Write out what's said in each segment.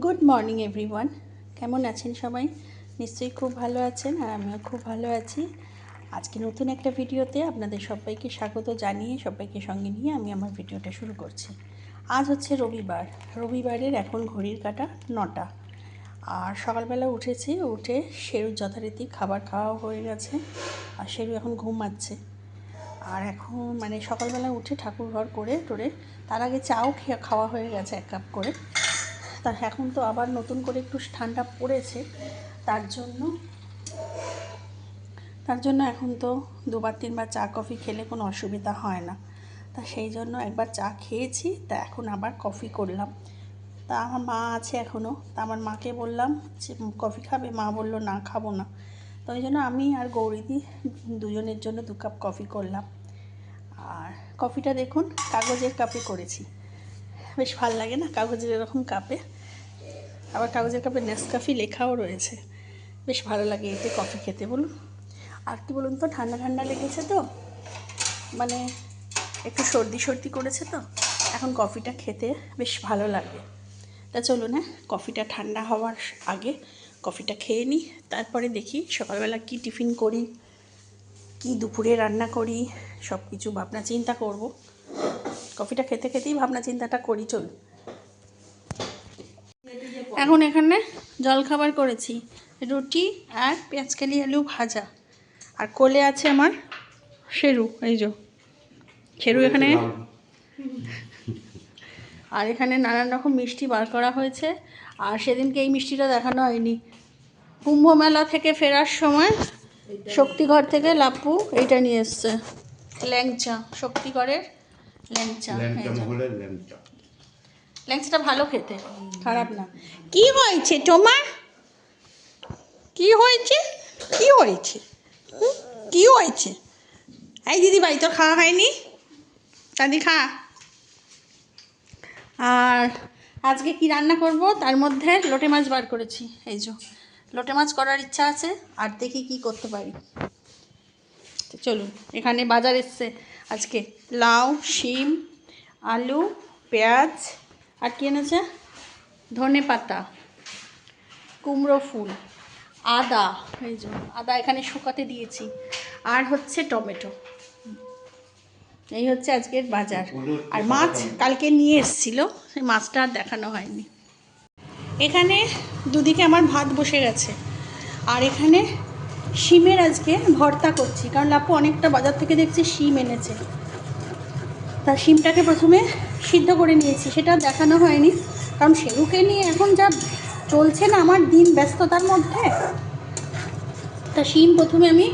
Good morning everyone. কেমন আছেন সবাই? নিশ্চয়ই খুব ভালো আছেন, আর আমিও খুব ভালো আছি। আজকে নতুন একটা ভিডিওতে আপনাদের সবাইকে স্বাগত জানিয়ে সবাইকে সঙ্গে নিয়ে আমি আমার ভিডিওটা শুরু করছি। আজ হচ্ছে রবিবার। রবিবারের এখন ঘড়ির কাঁটা 9টা। আর সকালবেলা উঠেছি, উঠে শেরুর যথারীতি খাবার খাওয়া হয়ে গেছে, আর শেরু এখন ঘুমাচ্ছে। আর এখন সকালবেলা উঠে ঠাকুর ঘর করে টোরে তার আগে চাও খাওয়া হয়ে গেছে 1 কাপ করে। তা এখন তো আবার নতুন করে একটু ঠান্ডা পড়েছে, তার জন্য এখন তো 2-3বার চা কফি খেলে কোনো অসুবিধা হয় না। তা সেই জন্য একবার চা খেয়েছি, তা এখন আবার কফি করলাম। তা আমার মা আছে এখনও, তা আমার মাকে বললাম যে কফি খাবে, মা বললো না খাবো না। তো ওই জন্য আমি আর গৌরীদি দুজনের জন্য 2 কাপ কফি করলাম। আর কফিটা দেখুন কাগজের কাপে করেছি, বেশ ভালো লাগে না কাগজের এরকম কাপে। আবার কাগজের কাপে নেসকাফি লেখাও রয়েছে, বেশ ভালো লাগে এতে কফি খেতে। বলুন আর কি বলুন তো, ঠান্ডা ঠান্ডা লেগেছে তো, একটু সর্দি করেছে, তো এখন কফিটা খেতে বেশ ভালো লাগে। তা চলুন কফিটা ঠান্ডা হওয়ার আগে কফিটা খেয়ে নিই, তারপরে দেখি সকালবেলা কি টিফিন করি, কি দুপুরে রান্না করি, সব কিছু ভাবনা চিন্তা করব। কফিটা খেতে খেতেই ভাবনা চিন্তাটা করি। চলুন। এখন এখানে জলখাবার করেছি, রুটি আর পেঁয়াজকালি আলু ভাজা। আর কোলে আছে আমার শেরু, এই যে শেরু এখানে। আর এখানে নানান রকম মিষ্টি বার করা হয়েছে। আর সেদিনকে এই মিষ্টিটা দেখানো হয়নি, কুম্ভ মেলা থেকে ফেরার সময় শক্তিগড় থেকে লাপ্পু এইটা নিয়ে এসছে, ল্যাংচা, শক্তিগড়ের ল্যাংচা। ল্যাংচাটা ভালো খেতে, খারাপ না। কি হয়েছে তোমার? কি হয়েছে? কি হয়েছে? কি হয়েছে? এই দিদি ভাই তোর খাওয়া হয়নি, দাদি খা। আর আজকে কি রান্না করব, তার মধ্যে লোটে মাছ বার করেছি, এই যে লোটে মাছ করার ইচ্ছা আছে, আর দেখি কি করতে পারি। চলুন, এখানে বাজার এসছে আজকে লাউ, শিম, আলু, পেঁয়াজ, আর কি এনেছে, ধনে পাতা, কুমড়ো ফুল, আদা, এই যে আদা এখানে শুকাতে দিয়েছি, আর হচ্ছে টমেটো। এই হচ্ছে আজকের বাজার। আর মাছ কালকে নিয়ে এসেছিল, সেই মাছটা আর দেখানো হয়নি। এখানে দুদিকে আমার ভাত বসে গেছে, আর এখানে শিমের আজকে ভর্তা করছি, কারণ লাপু অনেকটা বাজার থেকে দেখছি শিম এনেছে। তা শিমটাকে প্রথমে সিদ্ধ করে নিয়েছি, সেটা দেখানো হয়নি, কারণ শেরুকে নিয়ে এখন যা চলছে না আমার দিন ব্যস্ততার মধ্যে। তা শিম প্রথমে আমি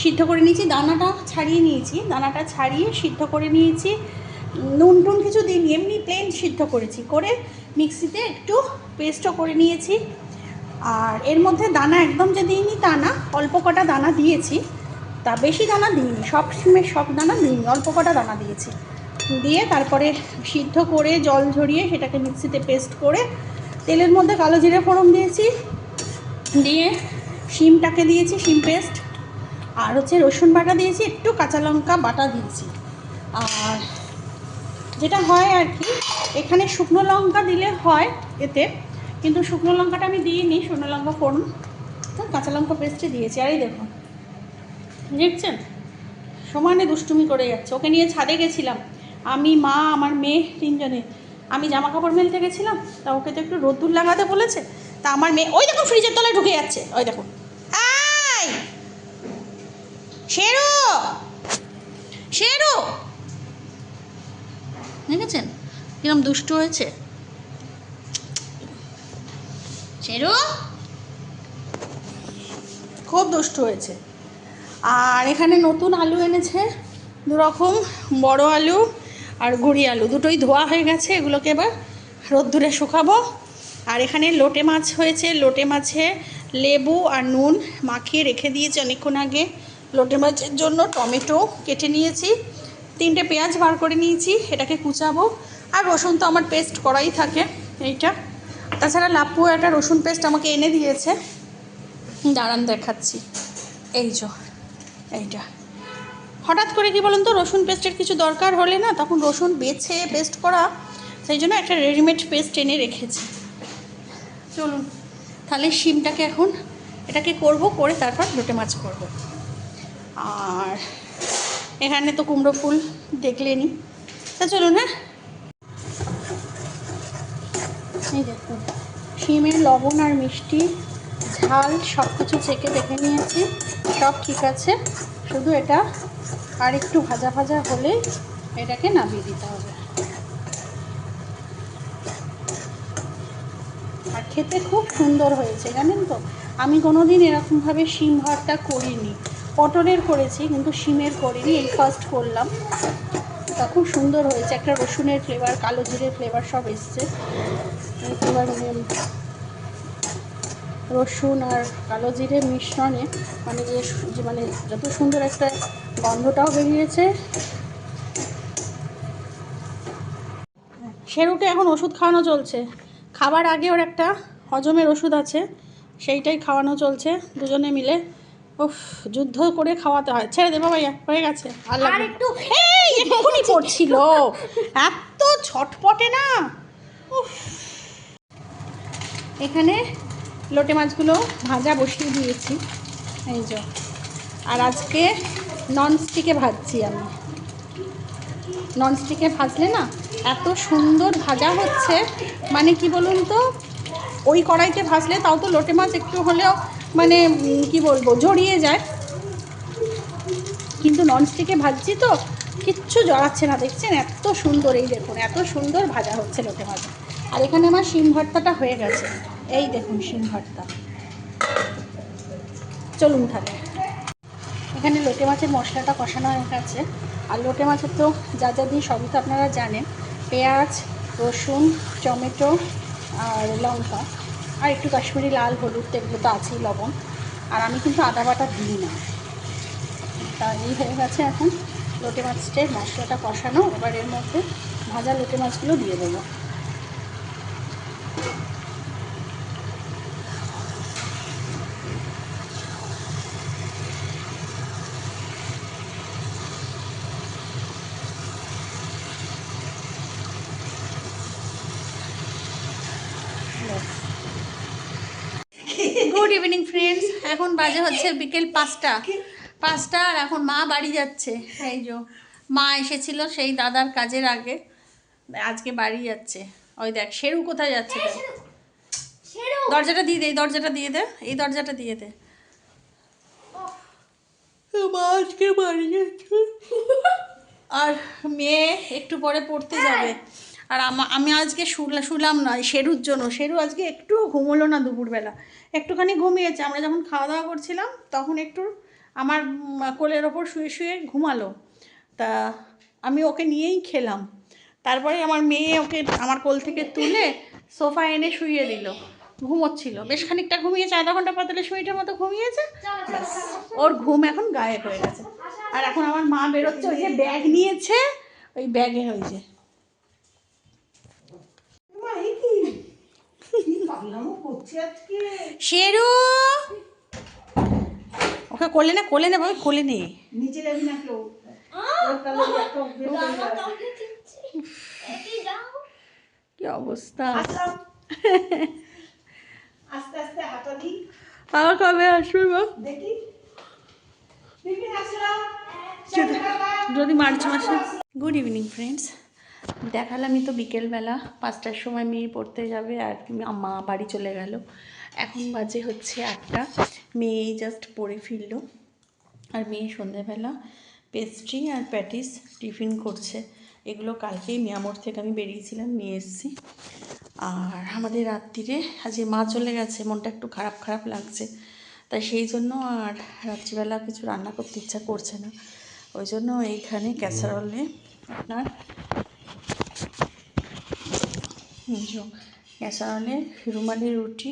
সিদ্ধ করে নিয়েছি, দানাটা ছাড়িয়ে নিয়েছি, দানাটা ছাড়িয়ে সিদ্ধ করে নিয়েছি, নুন টুন কিছু দিইনি, এমনি প্লেন সিদ্ধ করেছি, করে মিক্সিতে একটু পেস্টও করে নিয়েছি। আর এর মধ্যে দানা একদম যে দিইনি তা না, অল্প কটা দানা দিয়েছি, তা বেশি দানা দিইনি, সব শিমের সব দানা দিইনি, অল্প কটা দানা দিয়েছি। দিয়ে তারপরে সিদ্ধ করে জল ঝরিয়ে সেটাকে মিক্সিতে পেস্ট করে তেলের মধ্যে কালো জিরে ফোড়ন দিয়েছি, দিয়ে শিমটাকে দিয়েছি, শিম পেস্ট, আর হচ্ছে রসুন বাটা দিয়েছি, একটু কাঁচা লঙ্কা বাটা দিয়েছি। আর যেটা হয় আর কি, এখানে শুকনো লঙ্কা দিলে হয় এতে, কিন্তু শুকনো লঙ্কাটা আমি দিইনি, শুকনো লঙ্কা ফোড়ন, কাঁচা লঙ্কা পেস্টে দিয়েছি। আর এই দেখুন, দেখছেন সমানে দুষ্টুমি করে যাচ্ছে। ওকে নিয়ে ছাদে গেছিলাম আমি, মা, আমার মেয়ে, 3জনে। আমি জামা কাপড় মেলতে গেছিলাম, তা ওকে তো একটু রোদ্দুর লাগাতে বলেছে, তা আমার মেয়ে ওই দেখুন ফ্রিজের তলায় ঢুকে যাচ্ছে, ওই দেখুন। আই শেরু, শেরু, দেখেছেন কিরম দুষ্টু হয়েছে শেরু, খুব দুষ্টু হয়েছে। আর এখানে নতুন আলু এনেছে 2 রকম, বড় আলু আর গুঁড়ি আলু, দুটোই ধোয়া হয়ে গেছে, এগুলোকে এবার রোদ্দুরে শুকাবো। আর এখানে লোটে মাছ হয়েছে, লোটে মাছে লেবু আর নুন মাখিয়ে রেখে দিয়েছি অনেকক্ষণ আগে। লোটে মাছের জন্য টমেটো কেটে নিয়েছি, 3টে পেঁয়াজ বার করে নিয়েছি, এটাকে কুচাবো। আর রসুন তো আমার পেস্ট করাই থাকে এইটা, তাছাড়া লাপ্পু একটা রসুন পেস্ট আমাকে এনে দিয়েছে, দাঁড়ান দেখাচ্ছি। এই যে এইটা, হঠাৎ করে কি বলুন তো, রসুন পেস্টের কিছু দরকার হলে না, তখন রসুন বেছে পেস্ট করা, সেই জন্য একটা রেডিমেড পেস্ট এনে রেখেছি। চলুন তাহলে শিমটাকে এখন এটাকে করব, করে তারপর লোটে মাছ করব। আর এখানে তো কুমড়ো ফুল দেখলেনি, তা চলুন। হ্যাঁ, এই দেখুন শিমের লবণ আর মিষ্টি ঝাল সব কিছু চেখে দেখে নিয়েছি, সব ঠিক আছে। শুধু এটা আর একটু ভাজা ভাজা হলেই এটাকে নামিয়ে দিতে হবে। আর খেতে খুব সুন্দর হয়েছে জানেন তো। আমি কোনো দিন এরকমভাবে শিম ভর্তা করিনি, পটলের করেছি কিন্তু শিমের করিনি, এই ফার্স্ট করলাম। তা খুব সুন্দর হয়েছে, একটা রসুনের ফ্লেভার, কালো জিরের ফ্লেভার সব এসছে। একেবারে রসুন আর কালো জিরের মিশ্রণে মানে মানে যত সুন্দর একটা গন্ধটাও বেরিয়েছে। শেরুকে এখন ওষুধ খাওয়ানো চলছে, খাবার আগে ওর একটা হজমের ওষুধ আছে, সেইটাই খাওয়ানো চলছে দুজনে মিলে। উফ, যুদ্ধ করে খাওয়াতে হয়। ছেড়ে দে বাবা, হয়ে গেছে। আর একটু এক্ষুনি করছিল, এত ছটপটে না। উফ, এখানে লোটে মাছগুলো ভাজা বসিয়ে দিয়েছি, এই যে। আর আজকে ননস্টিকে ভাজছি আমি। ননস্টিকে ভাজলে না এত সুন্দর ভাজা হচ্ছে, মানে কি বলুন তো, ওই কড়াইতে ভাজলে তাও তো লোটে মাছ একটু হলেও মানে কি বলবো জড়িয়ে যায়, কিন্তু ননস্টিকে ভাজছি তো কিচ্ছু জড়াচ্ছে না, দেখছেন এত সুন্দর। এই দেখুন এত সুন্দর ভাজা হচ্ছে লোটে মাছ। আর এখানে আমার শিম ভর্তাটা হয়ে গেছে, এই দেখুন শিম ভর্তা। চলুন তাহলে, এখানে লোটে মাছের মশলাটা কষানো হয়ে গেছে। আর লোটে মাছের তো যা যা দিই সবই তো আপনারা জানেন, পেঁয়াজ, রসুন, টমেটো আর লঙ্কা, আর একটু কাশ্মীরি লাল হলুদ, এগুলো তো আছেই, লবণ। আর আমি কিন্তু আদা বাটা দিই না। তা এই হয়ে গেছে এখন লোটে মাছের মশলাটা কষানো। এবার এর মধ্যে ভাজা লোটে মাছগুলো দিয়ে দেবো। গুড ইভিনিং ফ্রেন্ডস, এখন বাজে হচ্ছে বিকেল 5টা। আর এখন মা বাড়ি যাচ্ছে। এই যে মা এসেছিল সেই দাদার কাজের আগে, আজকে বাড়ি যাচ্ছে। ওই দেখ শেরু কোথায় যাচ্ছে, দরজাটা দিয়ে দে, এই দরজাটা দিয়ে দে, এই দরজাটা দিয়ে দে। মা আজকে বাড়ি যাচ্ছে, আর মেয়ে একটু পরে পড়তে যাবে। আর আমি আজকে শুলাম না শেরুর জন্য। শেরু আজকে একটুও ঘুমোলো না দুপুরবেলা, একটুখানি ঘুমিয়েছে। আমরা যখন খাওয়া দাওয়া করছিলাম তখন একটু আমার কোলের ওপর শুয়ে শুয়ে ঘুমালো। তা আমি ওকে নিয়েই খেলাম। তারপরে আমার মেয়ে ওকে আমার কোল থেকে তুলে সোফা এনে শুইয়ে দিল, ঘুমোচ্ছিল বেশ খানিকটা, ঘুমিয়েছে আধা ঘন্টা 45 মিনিটের মতো ঘুমিয়েছে। ওর ঘুম এখন গায়েব হয়ে গেছে। আর এখন আমার মা বেরোচ্ছে, ওই যে ব্যাগ নিয়েছে, ওই ব্যাগে হয়েছে শেরু। ওকে কোলে না, কোলে না বাবা, কোলে নে, নিচে যাবি না কেউ। কি অবস্থা, আস্তে আস্তে হাঁটা দি। আবার কবে আসবে মা দেখি, যদি মার্চ মাসে। গুড ইভিনিং ফ্রেন্ডস, দেখালামই তো বিকেলবেলা 5টার সময় মেয়ে পড়তে যাবে আর মা বাড়ি চলে গেল। এখন বাজে হচ্ছে 8টা, মেয়ে জাস্ট পড়ে ফিরল। আর মেয়ে সন্ধ্যেবেলা পেস্ট্রি আর প্যাটিস টিফিন করছে। এগুলো কালকেই মিয়ামোড় থেকে আমি বেরিয়েছিলাম নিয়ে এসেছি। আর আমাদের রাত্রিরে আজকে মা চলে গেছে, মনটা একটু খারাপ খারাপ লাগছে, তাই সেই জন্য আর রাত্রিবেলা কিছু রান্না করতে ইচ্ছা করছে না। ওই জন্য এইখানে ক্যাসারোলে আপনার ক্যাসারোলে রুমালি রুটি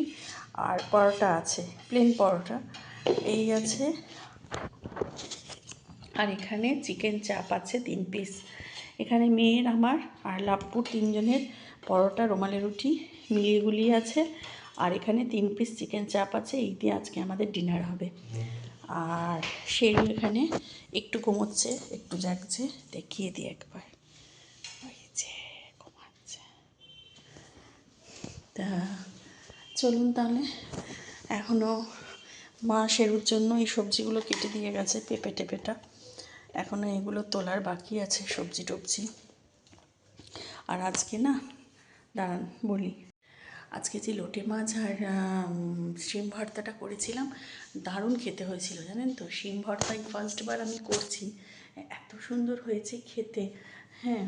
আর পরোটা আছে, প্লেন পরোটা এই আছে। আর এখানে চিকেন চাপ আছে 3 পিস। এখানে মেয়ের, আমার আর লাপ্পুর 3জনের পরোটা রুমালি রুটি মিলিয়ে গুলিয়ে আছে। আর এখানে 3 পিস চিকেন চাপ আছে। এই দিয়ে আজকে আমাদের ডিনার হবে। আর শেরু এখানে একটু ঘুমোচ্ছে, একটু জাগছে, দেখিয়ে দিই একবার, ওই যে ঘুমাচ্ছে। তা চলুন তাহলে। এখনও মা শেরুর জন্য এই সবজিগুলো কেটে দিয়ে গেছে, পেঁপে টেপেটা। এখনও এগুলো তোলার বাকি আছে, সবজি টবজি। আর আজকে না, দাঁড়ান বলি, আজকে যে লোটে মাছ আর শিম ভর্তাটা করেছিলাম, দারুণ খেতে হয়েছিল জানেন তো। শিম ভর্তাই ফার্স্টবার আমি করছি, এত সুন্দর হয়েছে খেতে। হ্যাঁ,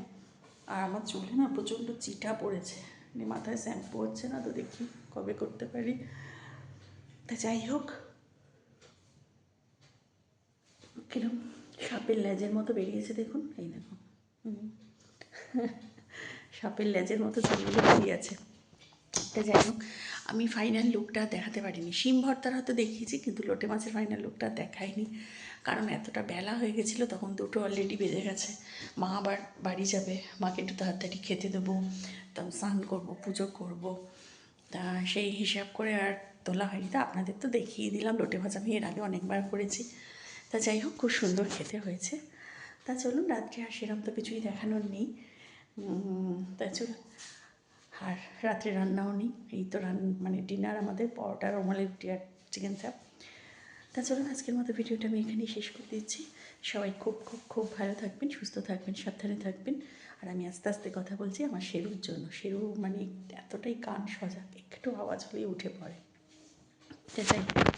আর আমার চুলে না প্রচণ্ড চিটা পড়েছে, মাথায় শ্যাম্পু হচ্ছে না, তো দেখি কবে করতে পারি। তা যাই হোক, কিরম সাপের লেজের মতো বেরিয়েছে দেখুন, এই দেখুন, সাপের লেজের মতো চুলগুলো বেরিয়েছে। তা যাই হোক, আমি ফাইনাল লুকটা দেখাতে পারিনি। শিম ভর্তার হয়তো দেখিয়েছি, কিন্তু লোটে মাছের ফাইনাল লুকটা দেখাইনি, কারণ এতটা বেলা হয়ে গেছিলো, তখন 2টো অলরেডি বেজে গেছে। মা আবার বাড়ি যাবে, মাকে একটু তাড়াতাড়ি খেতে দেবো, তখন স্নান করবো, পুজো করবো। তা সেই হিসাব করে আর তোলা হয়নি। তা আপনাদের তো দেখিয়ে দিলাম, লোটে মাছ আমি এর আগে অনেকবার করেছি। তা যাই হোক, খুব সুন্দর খেতে হয়েছে। তা চলুন, রাত্রে আর সেরকম তো কিছুই দেখানোর নেই। তা চলুন, আর রাত্রে রান্নাও নেই, এই তো মানে ডিনার আমাদের পরোটা, রুমালি রুটি আর চিকেন চাপ। তা চলুন, আজকের মতো ভিডিওটা আমি এখানেই শেষ করে দিচ্ছি। সবাই খুব খুব খুব ভালো থাকবেন, সুস্থ থাকবেন, সাবধানে থাকবেন। আর আমি আস্তে আস্তে কথা বলছি আমার শেরুর জন্য। শেরু মানে এতটাই কান সজাগ, একটু আওয়াজ হলেই উঠে পড়ে। যাই হোক,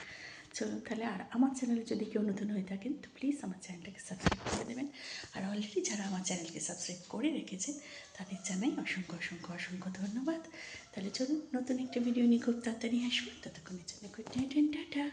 চলুন তাহলে। আর আমার চ্যানেলে যদি কেউ নতুন হয়ে থাকেন, তো প্লিজ আমার চ্যানেলটাকে সাবস্ক্রাইব করে দেবেন। আর অলরেডি যারা আমার চ্যানেলকে সাবস্ক্রাইব করে রেখেছেন, তাদের জানাই অসংখ্য অসংখ্য অসংখ্য ধন্যবাদ। তাহলে চলুন, নতুন একটা ভিডিও নিয়ে খুব তাড়াতাড়ি আসবো। ততক্ষণের জন্য গুড নাইট অ্যান্ড টাটা।